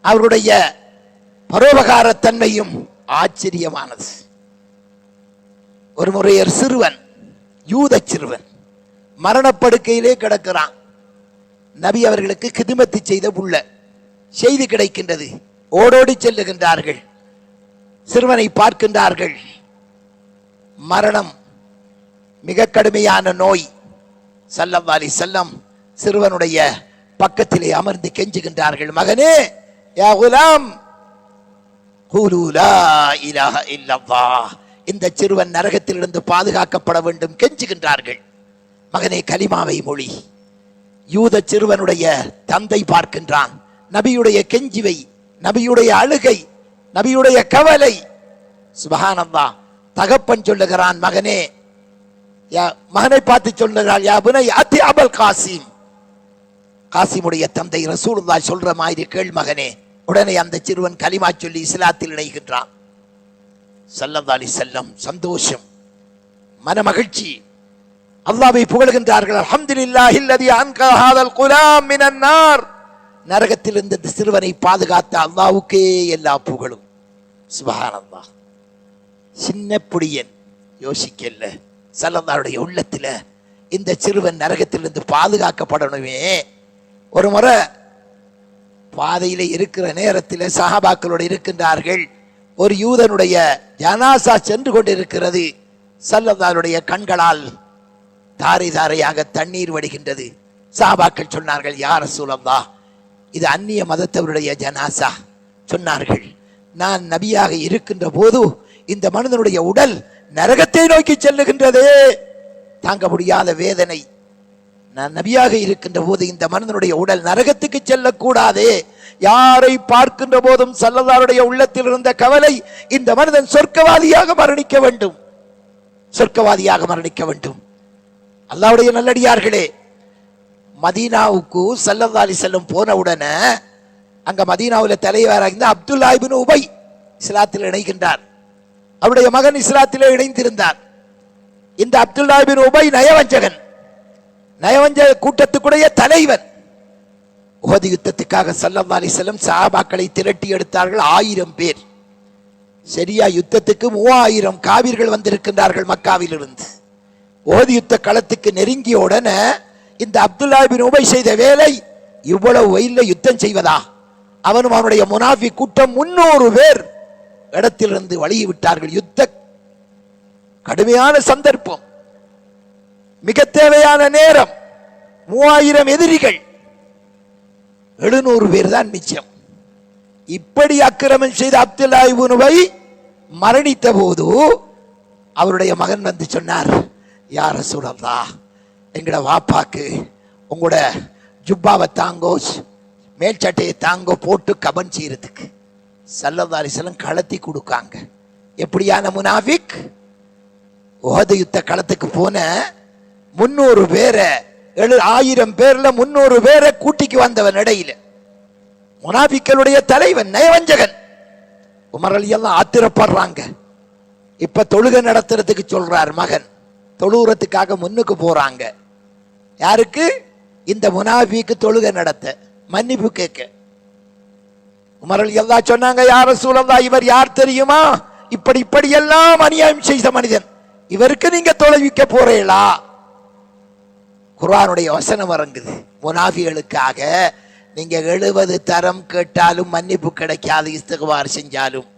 அவருடைய பரோபகார தன்மையும் ஆச்சரியமானது. ஒரு முறை சிறுவன், யூத சிறுவன் மரணப்படுக்கையிலே கிடக்கிறான். நபி அவர்களுக்கு கிதுமத்து செய்த புள்ள செய்தி கிடைக்கின்றது. ஓடோடி செல்லுகின்றார்கள். சிறுவனை பார்க்கின்றார்கள். மரணம், மிக கடுமையான நோய். ஸல்லல்லாஹு அலைஹி வஸல்லம் சிறுவனுடைய பக்கத்திலே அமர்ந்து கெஞ்சுகின்றார்கள், மகனே, யா குலாம் கூலு லா இலாஹ இல்லல்லாஹ். இந்த சிறுவன் நரகத்திலிருந்து பாதுகாக்கப்பட வேண்டும் கெஞ்சுகின்றார்கள். மகனே, கலிமாவை மொழி. யூத சிறுவனுடைய தந்தை பார்க்கின்றான். நபியுடைய கெஞ்சுவை, நபியுடைய அழுகை, நபியுடைய கவலை. சுப்ஹானல்லாஹ். தகப்பன் சொல்லுகிறான், மகனே, மகனை பார்த்து சொல்லுகிறாள், யா புனை அத்தி அபுல் காசிம். காசிமுடைய தந்தை ரசூலுல்லாஹ் சொல்ற மாதிரி கேள் மகனே. உடனே அந்த சிறுவன் கலிமா சொல்லி இஸ்லாத்தில் இணைகின்றான். ஸல்லல்லாஹு அலைஹி வஸல்லம் சந்தோஷம், மன மகிழ்ச்சி. அல்லாஹ்வை புகழ்கின்றார்கள். அல்ஹம்துலில்லாஹி அல்லதி அன்கா ஹாதல் குலாம் மினன் நார். நரகத்தில் இந்த சிறுவனை பாதுகாத்த அல்லாஹ்வுக்கே எல்லா புகழும். சுப்ஹானல்லாஹ். சின்ன புடியன் யோசிக்கல. ஸல்லல்லாஹுடைய உள்ளத்துல இந்த சிறுவன் நரகத்திலிருந்து பாதுகாக்கப்படணுமே. ஒரு முறை பாதையில இருக்கிற நேரத்தில் சஹாபாக்களோடு இருக்கின்றார்கள். ஒரு யூதனுடைய ஜனாசா சென்று கொண்டிருக்கிறது. ஸல்லல்லாஹுடைய கண்களால் தாரை தாரையாக தண்ணீர் வடிகின்றது. சஹாபாக்கள் சொன்னார்கள், யா ரசூலல்லாஹ், இது அந்நிய மதத்தவருடைய ஜனாசா. சொன்னார்கள், நான் நபியாக இருக்கின்ற போது இந்த மனிதனுடைய உடல் நரகத்தை நோக்கி செல்லுகின்றதே, தாங்க முடியாத வேதனை. நான் நபியாக இருக்கின்ற போது இந்த மனிதனுடைய உடல் நரகத்துக்கு செல்லக்கூடாதே. யாரை பார்க்கின்ற போதும் ஸல்லல்லாஹுடைய உள்ளத்தில் இருந்த கவலை, இந்த மனிதன் சொர்க்கவாதியாக மரணிக்க வேண்டும், சொர்க்கவாதியாக மரணிக்க வேண்டும். அல்லாஹ்வுடைய நல்லடியார்களே, மதீனாவுக்கு ஸல்லல்லாஹு அலைஹி வஸல்லம் போன உடனே அங்க மதீனாவுல தலைவராக இருந்த அப்துல்லா இப்னு உபை இஸ்லாத்தில் இணைகின்றார். அவருடைய மகன் இஸ்லாத்திலே இணைந்திருந்தார். இந்த அப்துல்லா இப்னு உபை நயவஞ்சகன், நயவஞ்சக கூட்டத்துக்குடைய தலைவன். உஹது யுத்தத்துக்காக ஸல்லல்லாஹு அலைஹி வஸல்லம் சஹாபாக்களை திரட்டி எடுத்தார்கள். 1000 பேர். சரியா யுத்தத்துக்கு 3000 காவிர்கள் வந்திருக்கின்றார்கள் மக்காவிலிருந்து. உஹது யுத்த களத்துக்கு நெருங்கிய உடனே இந்த அப்துல்லா இப்னு உபை செய்த வேலை, இவ்வளவு வெயில்ல யுத்தம் செய்வதா? அவனும் அவனுடைய முனாஃபிக் கூட்டம் 300 பேர் இடத்திலிருந்து வழியை விட்டார்கள். யுத்த கடுமையான சந்தர்ப்பம், மிக தேவையான நேரம். 3000 எதிரிகள், 700 பேர் தான் மிச்சம். இப்படி அக்கிரமம் செய்த அப்துல்லா இப்னு உபை மரணித்த போது அவருடைய மகன் வந்து சொன்னார், யா ரசூலல்லாஹ், எங்கட வாப்பாக்கு உங்களோட ஜுப்பாவை தாங்கோ, மேல் சட்டையை தாங்கோ போட்டு கபன் செய்யறதுக்கு. ஸல்லல்லாஹு அலைஹி வஸல்லம் களத்தி கொடுக்காங்க. எப்படியான முனாஃபிக்? உஹது யுத்த களத்துக்கு போன 300 பேரை, 1000 பேர்ல 300 பேரை கூட்டிக்கு வந்தவன். இடையில முனாஃபிக்களுடைய தலைவன் நயவஞ்சகன். உமர் ரலியல்லாஹு ஆத்திரப்படுறாங்க. இப்ப தொழுகை நடத்துறதுக்கு சொல்றார் மகன். தொழுகிறதுக்காக முன்னுக்கு போறாங்க. யாருக்கு? இந்த முனாஃபிக்கு தொழுகை நடத்த, மன்னிப்பு கேட்க. உமர் ரலியல்லாஹு சொன்னாங்க, யா ரசூலல்லாஹ், இவர் யார் தெரியுமா? இப்படி எல்லாம் அநியாயம் செய்த மனிதன், இவருக்கு நீங்க தொலைவிக்க போறீங்களா? குர்ஆனுடைய வசனம் இறங்குது. முனாஃபிகளுக்காக நீங்க 70 தரம் கேட்டாலும் மன்னிப்பு கிடைக்காது, இஸ்திக்பார் செஞ்சாலும்.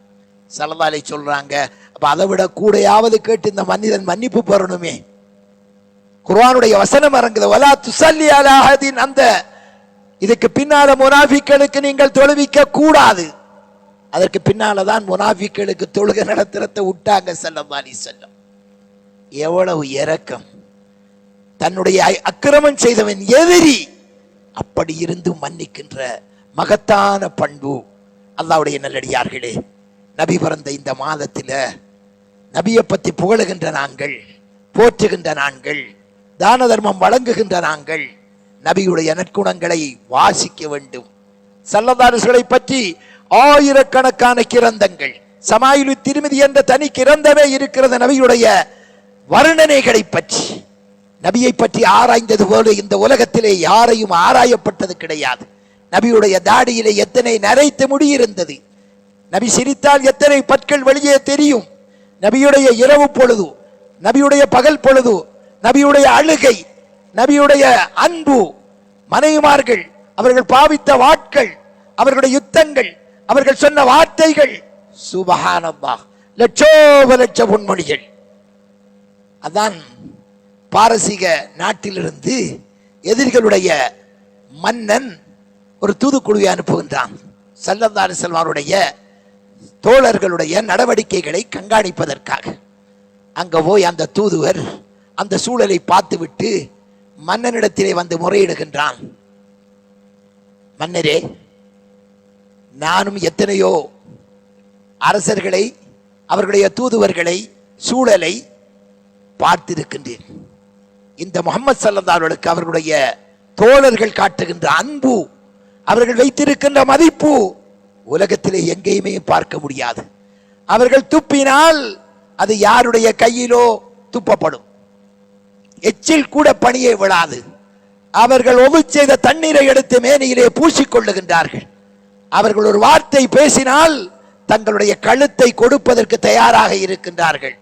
ஸல்லல்லாஹு அலைஹி சொல்றாங்க, அப்ப அதை விட கூடையாவது கேட்டு இந்த மனிதன் மன்னிப்பு பெறணுமே. குர்ஆனுடைய வசனம் இறங்குது, வலா துஸல்லி அலா அஹதின். அந்த இதுக்கு பின்னால முனாஃபிக்களுக்கு நீங்கள் தொழுவிக்க கூடாது. அதற்கு பின்னால தான் முனாஃபிக்களுக்கு தொழுகை நடத்துறத விட்டாங்க ஸல்லல்லாஹு அலைஹி வஸல்லம். எவ்வளவு இரக்கம்! தன்னுடைய அக்கிரமம் செய்தவன் எதிரி, அப்படி இருந்து மன்னிக்கின்ற மகத்தான பண்பு. அல்லாஹ்வுடைய நல்லடியார்களே, நபி பிறந்த இந்த மாதத்தில் நபியை பற்றி புகழுகின்ற நாங்கள், போற்றுகின்ற நாங்கள், தான தர்மம் வழங்குகின்ற நாங்கள் நபியுடைய நற்குணங்களை வாசிக்க வேண்டும். ஸல்லல்லாஹு அலைஹி வஸல்லம் பற்றி ஆயிரக்கணக்கான கிரந்தங்கள், சமாயிலு திர்மிதி என்ற தனி கிரந்தமே இருக்கிறது நபியுடைய வர்ணனைகளை பற்றி. நபியை பற்றி ஆராய்ந்தது போல இந்த உலகத்திலே யாரையும் ஆராயப்பட்டது கிடையாது. நபியுடைய தாடியிலே எத்தனை நரைத்த முடி இருந்தது, நபி சிரித்தால் எத்தனை பற்கள் வெளியே தெரியும், நபியுடைய இரவு பொழுது, நபியுடைய பகல் பொழுது, நபியுடைய அழுகை, நபியுடைய அன்பு, மனைவிமார்கள், அவர்கள் பாவித்த வாட்கள், அவர்களுடைய யுத்தங்கள், அவர்கள் சொன்ன வார்த்தைகள், சுபஹானல்லாஹ், லட்சோப லட்ச பொன்மொழிகள். அதான் பாரசீக நாட்டிலிருந்து எதிரிகளுடைய மன்னன் ஒரு தூதுக்குழுவை அனுப்புகின்றான். ஸல்லல்லாஹு அலைஹி வஸல்லம் அவருடைய தோழர்களுடைய நடவடிக்கைகளை கண்காணிப்பதற்காக. அங்க போய் அந்த தூதுவர் அந்த சூழலை பார்த்துவிட்டு மன்னனிடத்திலே வந்து முறையிடுகின்றான். மன்னரே, நானும் எத்தனையோ அரசர்களை, அவர்களுடைய தூதுவர்களை, சூழலை பார்த்திருக்கின்றேன். இந்த முஹம்மது ஸல்லல்லாஹு அலைஹி வஸல்லம் அவர்களுடைய தோழர்கள் காட்டுகின்ற அன்பு, அவர்கள் வைத்திருக்கின்ற மதிப்பு உலகத்திலே எங்கேயுமே பார்க்க முடியாது. அவர்கள் துப்பினால் அது யாருடைய கையிலோ துப்பப்படும், எச்சில் கூட பணியை விடாது. அவர்கள் ஒது செய்த தண்ணீரை எடுத்து மேனியிலே பூசிக்கொள்ளுகின்றார்கள். அவர்கள் ஒரு வார்த்தை பேசினால் தங்களுடைய கழுத்தை கொடுப்பதற்கு தயாராக இருக்கின்றார்கள்.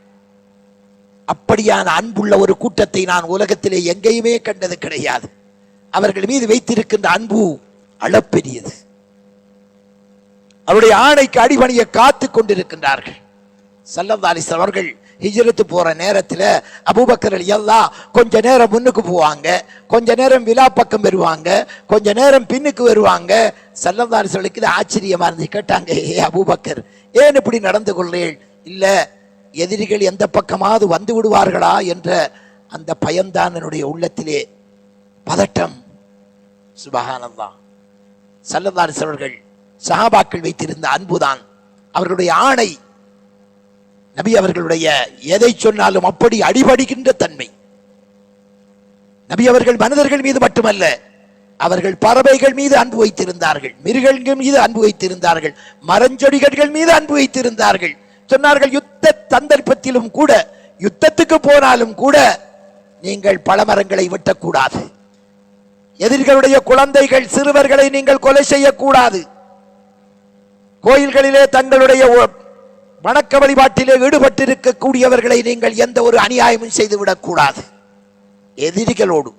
அப்படியான அன்புள்ள ஒரு கூட்டத்தை நான் உலகத்திலே எங்கேயுமே கண்டது கிடையாது. அவர்கள் மீது வைத்திருக்கின்ற அன்பு அளப்பெரியது. அவருடைய ஆணைக்கு அடிபணிய காத்து கொண்டிருக்கின்றார்கள். ஸல்லல்லாஹு அலைஹி வஸல்லம் அவர்கள் ஹிஜ்ரத்து போற நேரத்தில் அபூபக்கர் ரலியல்லாஹு கொஞ்ச நேரம் முன்னுக்கு போவாங்க, கொஞ்ச நேரம் விலா பக்கம் வருவாங்க, கொஞ்ச நேரம் பின்னுக்கு வருவாங்க. ஸல்லல்லாஹு அலைஹி வஸல்லம் இது ஆச்சரியமா இருந்து கேட்டாங்க, ஏ அபூபக்கர், ஏன் இப்படி நடந்து கொள்றீர்கள்? இல்ல, எதிரிகள் எந்த பக்கமாவது வந்து விடுவார்களா என்ற அந்த பயம்தான் என்னுடைய உள்ளத்திலே பதட்டம். சுபஹானல்லாஹ். ஸல்லல்லாஹு அலைஹி அவர்கள் சஹாபாக்கள் வைத்திருந்த அன்புதான் அவர்களுடைய ஆணை. நபி அவர்களுடைய எதை சொன்னாலும் அப்படி அடிபடுகின்ற தன்மை. நபி அவர்கள் மனிதர்கள் மீது மட்டுமல்ல, அவர்கள் பறவைகள் மீது அன்பு வைத்திருந்தார்கள், மிருகங்கள் மீது அன்பு வைத்திருந்தார்கள், மரஞ்செடிகள் மீது அன்பு வைத்திருந்தார்கள். சொன்னார்கள், யுத்த சந்தர்ப்பத்திலும் கூட, யுத்தத்துக்கு போனாலும் கூட நீங்கள் பழமரங்களை வெட்டக்கூடாது, எதிரிகளுடைய குழந்தைகள் சிறுவர்களை நீங்கள் கொலை செய்யக்கூடாது, கோயில்களிலே தங்களுடைய வணக்க வழிபாட்டிலே ஈடுபட்டிருக்கக்கூடியவர்களை நீங்கள் எந்த ஒரு அநியாயமும் செய்துவிடக் கூடாது. எதிரிகளோடு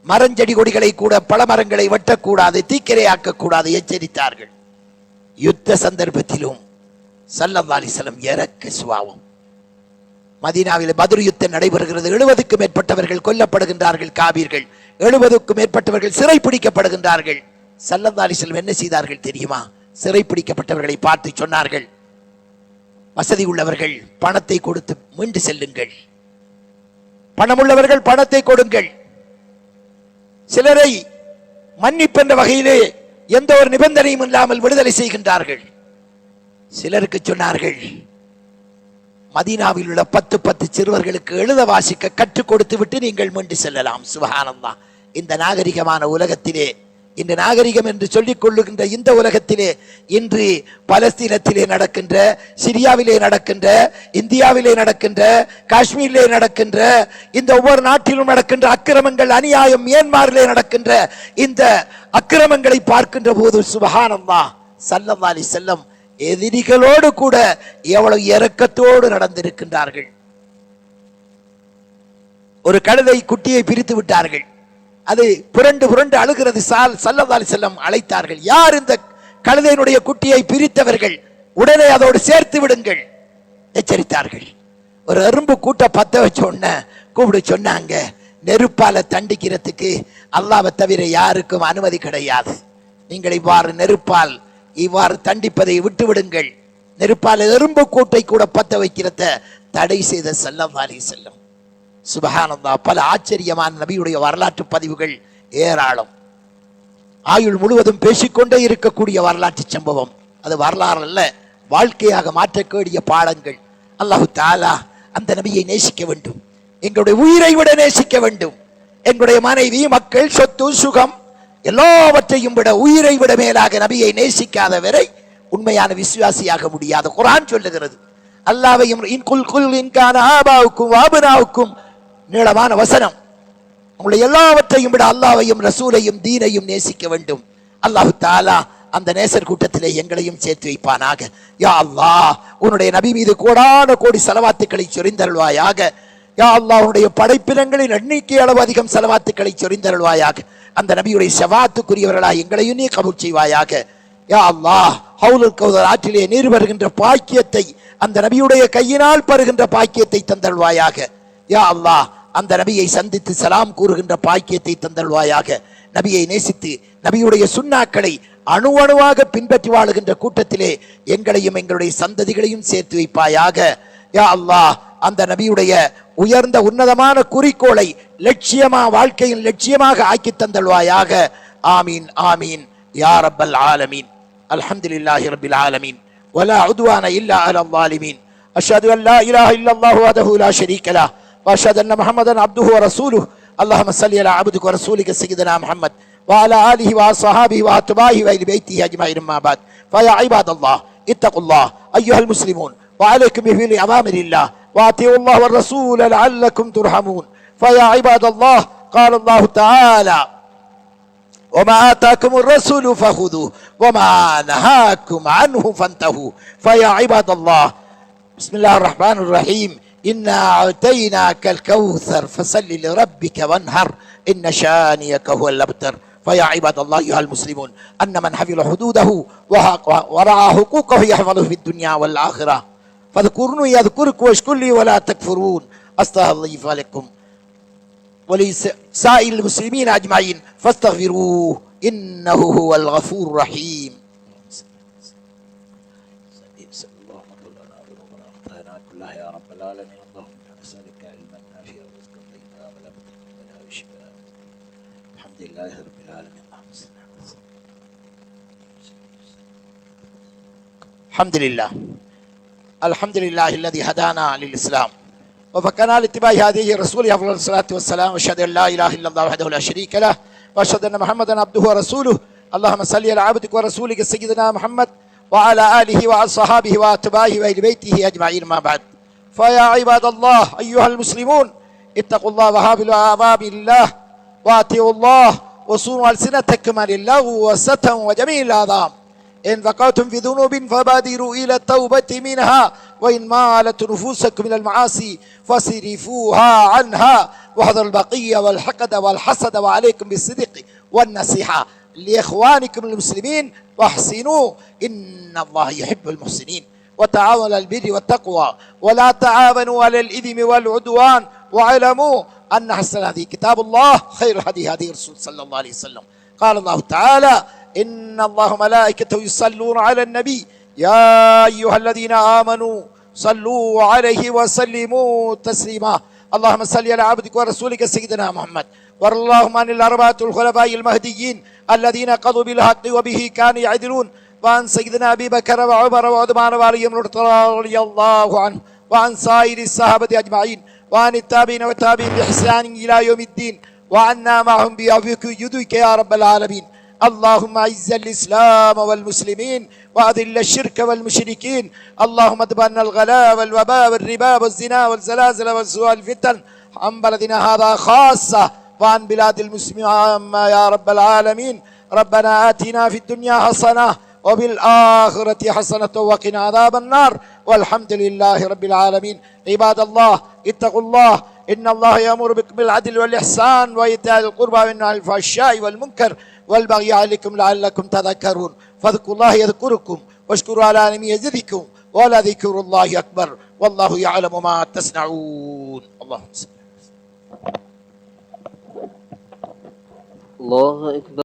மரஞ்செடி கொடிகளை கூட பழமரங்களை வெட்டக்கூடாது, தீக்கிரையாக்கக்கூடாது எச்சரித்தார்கள். யுத்த சந்தர்ப்பத்திலும் ஸல்லல்லாஹு அலைஹி வஸல்லம் இரக்க சுபாவம். மதீனாவில் பத்ர் யுத்தம் நடைபெறுகிறது. 70க்கும் மேற்பட்டவர்கள் கொல்லப்படுகின்றார்கள், காபீர்கள் 70க்கும் மேற்பட்டவர்கள் சிறை பிடிக்கப்படுகின்றார்கள். ஸல்லல்லாஹு அலைஹி வஸல்லம் என்ன செய்தார்கள் தெரியுமா? சிறை பிடிக்கப்பட்டவர்களை பார்த்து சொன்னார்கள், வசதி உள்ளவர்கள் பணத்தை கொடுத்து மீண்டு செல்லுங்கள், பணமுள்ளவர்கள் பணத்தை கொடுங்கள். சிலரை மன்னிப்பென்ற வகையிலே எந்த ஒரு நிபந்தனையும் இல்லாமல் விடுதலை செய்கின்றார்கள். சிலருக்கு சொன்னார்கள், மதீனாவில் உள்ள 10 சிறுவர்களுக்கு எழுத வாசிக்க கற்றுக் கொடுத்து விட்டு நீங்கள் மீண்டு செல்லலாம். சுப்ஹானல்லாஹ். இந்த நாகரிகமான உலகத்திலே, இந்த நாகரிகம் என்று சொல்லிக் கொள்ளுகின்ற இந்த உலகத்திலே இன்று பலஸ்தீனத்திலே நடக்கின்ற, சிரியாவிலே நடக்கின்ற, இந்தியாவிலே நடக்கின்ற, காஷ்மீரிலே நடக்கின்ற, இந்த ஒவ்வொரு நாட்டிலும் நடக்கின்ற அக்கிரமங்கள், அநியாயம், மியான்மரிலே நடக்கின்ற இந்த அக்கிரமங்களை பார்க்கின்ற போது சுப்ஹானல்லாஹ், ஸல்லல்லாஹு அலைஹி வஸல்லம் எதிரிகளோடு கூட எவ்வளவு இரக்கத்தோடு நடந்திருக்கின்றார்கள். ஒரு கழுதை குட்டியை பிரித்து விட்டார்கள், அது புரண்டு புரண்டு அழுகிறது. ஸல்லல்லாஹு அலைஹி வஸல்லம் அழைத்தார்கள், யார் இந்த கழுதையினுடைய குட்டியை பிரித்தவர்கள், உடனே அதோடு சேர்த்து விடுங்கள் எச்சரித்தார்கள். ஒரு எறும்பு கூட்ட பத்த வச்ச உடனே கூப்பிடு சொன்னாங்க, நெருப்பால தண்டிக்கிறதுக்கு அல்லாஹ்வை தவிர யாருக்கும் அனுமதி கிடையாது. நீங்கள் இவ்வாறு நெருப்பால் இவ்வாறு தண்டிப்பதை விட்டு விடுங்கள். நெருப்பால் எறும்பு கூட்டை கூட பத்த வைக்கிறத தடை செய்த ஸல்லல்லாஹு அலைஹி வஸல்லம். சுப்ஹானல்லாஹ். பல ஆச்சரியமான நபியுடைய வரலாற்று பதிவுகள் ஏராளம். ஆயுள் முழுவதும் பேசிக்கொண்டே இருக்கக்கூடிய வரலாற்று சம்பவம். அது வரலாறு அல்ல, வாழ்க்கையாக மாற்றக்கூடிய பாடங்கள். அல்லாஹு தஆலா அந்த நபியை நேசிக்க வேண்டும், எங்களுடைய உயிரை விட நேசிக்க வேண்டும். எங்களுடைய மனைவி, மக்கள், சொத்து, சுகம் எல்லாவற்றையும் விட, உயிரை விட மேலாக நபியை நேசிக்காத வரை உண்மையான விசுவாசியாக முடியாது. குர்ஆன் சொல்லுகிறது, அல்லாஹ்வையும் நீளமான வசனம், உங்களுடைய எல்லாவற்றையும் விட அல்லாஹ்வையும் ரசூலையும் தீனையும் நேசிக்க வேண்டும். அல்லாஹு தஆலா அந்த நேசர் கூட்டத்திலே எங்களையும் சேர்த்து வைப்பானாக. யா அல்லாஹ், உன்னுடைய நபி மீது கோடான கோடி ஸலவாத்துக்களை சொரிந்தருள்வாயாக. யா அல்லாஹ், உன்னுடைய படைப்பினங்களின் எண்ணிக்கை அளவு அதிகம் ஸலவாத்துக்களை சொரிந்தருள்வாயாக. அந்த நபியுடைய ஷஃபாத்துக்குரியவர்களாக எங்களையும் நீ கபூல் செய்வாயாக. யா அல்லாஹ், ஹவுலுல் கௌதர் ஆற்றிலே நீர் வருகின்ற பாக்கியத்தை, அந்த நபியுடைய கையினால் பருகின்ற பாக்கியத்தை தந்தருள்வாயாக. யா அல்லாஹ், அந்த நபியை சந்தித்து சலாம் கூறுகின்ற பாக்கியத்தை தந்தருள்வாயாக. நபியை நேசித்து நபியுடைய சுன்னாக்களை அணு அணுவாக பின்பற்றி வாழுகின்ற கூட்டத்திலே எங்களையும் எங்களுடைய சந்ததிகளையும் சேர்த்து வைப்பாயாக. யா அல்லாஹ், அந்த நபியுடைய உயர்ந்த உன்னதமான குறிக்கோளை லட்சியமா, வாழ்க்கையின் லட்சியமாக ஆக்கி தந்தல்வாயாக. ஆமீன் ஆமீன் யா ரப்பல் ஆலமீன். அல்ஹம்துலில்லாஹி ரப்பில் ஆலமீன் வலா உத்வான இல்லா அலல் ஸாலிமீன். அஷ்ஹது அன் லா இலாஹ இல்லல்லாஹு வஹ்தஹு லா ஷரீக லஹ் வ அஷ்ஹது அன்ன முஹம்மதன் அப்துஹு வ ரசூலுஹு. அல்லாஹும்ம ஸல்லி அலா அப்திக வ ரசூலிக சய்யிதினா முஹம்மத் வ அலா ஆலிஹி வ அஸ்ஹாபிஹி வ அத்பாஹி வ அஹ்லி பைத்திஹி அஜ்மஈன். அம்மா பஅத். ஃபயா இபாதல்லாஹ் இத்தகுல்லாஹ் அய்யுஹல் முஸ்லிமூன் வ அலைக்கும் பிஃபில் அவாமிரில்லாஹ் وأطيعوا الله والرسول لعلكم ترحمون. فيا عباد الله، قال الله تعالى: وما آتاكم الرسول فخذوه وما نهاكم عنه فانتهوا. فيا عباد الله، بسم الله الرحمن الرحيم، إنا أعطيناك الكوثر فصل لربك وانهر إن شانئك هو الأبتر. فيا عباد الله أيها المسلمون، أن من حفظ حدوده ورعى حقوقه يحفظه في الدنيا والآخرة. فاذكروني يذكركم واشكروا لي ولا تكفرون. أستغفر لكم ولسائر المسلمين أجمعين فاستغفروه إنه هو الغفور الرحيم. يا رب العالمين، اللهم نسألك علما نافعا ورزقا طيبا ولا شفاء لله رب العالمين. الحمد لله. الحمد لله الذي هدانا للإسلام وفقنا لاتباع هذه الرسول أفضل الصلاة والسلام، وأشهد أن لا إله إلا الله وحده لا شريك له، وأشهد أن محمدا عبده ورسوله. اللهم صل على عبدك ورسولك سيدنا محمد وعلى آله وعلى صحابه وأتباعه وأهل بيته أجمعين، ما بعد. فيا عباد الله أيها المسلمون، اتقوا الله وحافظوا على أوامر الله وأطيعوا الله وصونوا ألسنتكم عن اللغو والشتم وجميع الآثام. إن وقعتم في ذنوب فبادروا إلى التوبة منها، وإن مالت نفوسكم إلى المعاصي فاصرفوها عنها، واحذروا البقية والحقد والحسد، وعليكم بالصدق والنصيحة لإخوانكم المسلمين، واحسنوا إن الله يحب المحسنين. وتعاونوا على البر والتقوى ولا تعاونوا على الإثم والعدوان، واعلموا أن أحسن هذه كتاب الله، خير الهدي هدي الرسول صلى الله عليه وسلم. قال الله تعالى: إن الله ملائكته يصلون على النبي يا أيها الذين آمنوا صلوا عليه وسلموا تسليما. اللهم صل على عبدك ورسولك سيدنا محمد، وارض اللهم عن الأربعة الخلفاء المهديين الذين قضوا بالحق وبه كانوا يعدلون، وعن سيدنا أبي بكر وعمر وعثمان وعلي رضي الله عنه، وعن سائر الصحابة أجمعين، وعن التابعين والتابعين بإحسان إلى يوم الدين، وعنا معهم بعفوك وجودك يا رب العالمين. اللهم اعز الإسلام والمسلمين وأذل الشرك والمشركين. اللهم ادفع عنا الغلاء والوباء والربا والزنا والزلازل والسوء والفتن عن بلدنا هذا خاصة، وعن بلاد المسلمين عامة يا رب العالمين. ربنا آتنا في الدنيا حسنة وفي الآخرة حسنة وقنا عذاب النار، والحمد لله رب العالمين. عباد الله اتقوا الله، إن الله يأمر بكم بالعدل والإحسان وإيتاء القربى وينهى عن الفحشاء والمنكر والبغي يعظكم لعلكم تذكرون. فاذكروا الله يذكركم واشكروا على نعمه يزدكم ولذكر الله أكبر والله يعلم ما تصنعون. اللهم صل. الله أكبر.